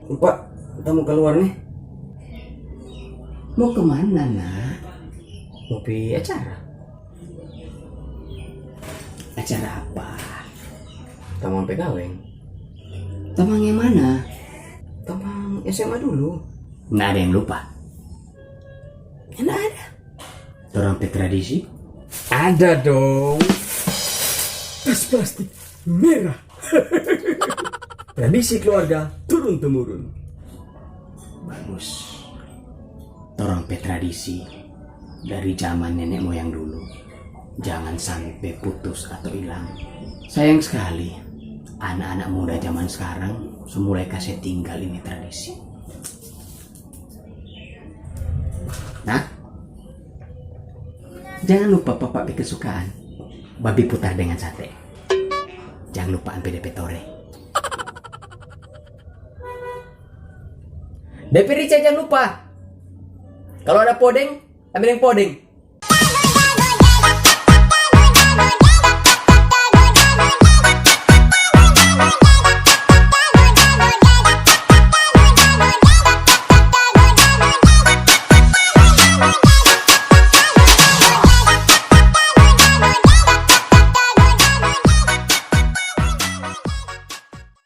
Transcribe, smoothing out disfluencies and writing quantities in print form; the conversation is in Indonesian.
Pak, kita mau keluar nih. Mau kemana, nak? Mau pergi acara. Acara apa? Tamang pegawai. Tamang yang mana? Tamang SMA dulu. Nggak ada yang lupa. Enak ada. Orang tradisi? Ada dong. Tas plastik merah. Tradisi keluarga turun temurun. Bagus. Orang tradisi dari zaman nenek moyang dulu. Jangan sampai putus atau hilang. Sayang sekali anak-anak muda zaman sekarang semulai kasih tinggal ini tradisi. Nah, jangan lupa papa kesukaan babi putar dengan sate. Jangan lupa DP tore. DP Rica jangan lupa. Kalau ada podeng, ambil yang podeng.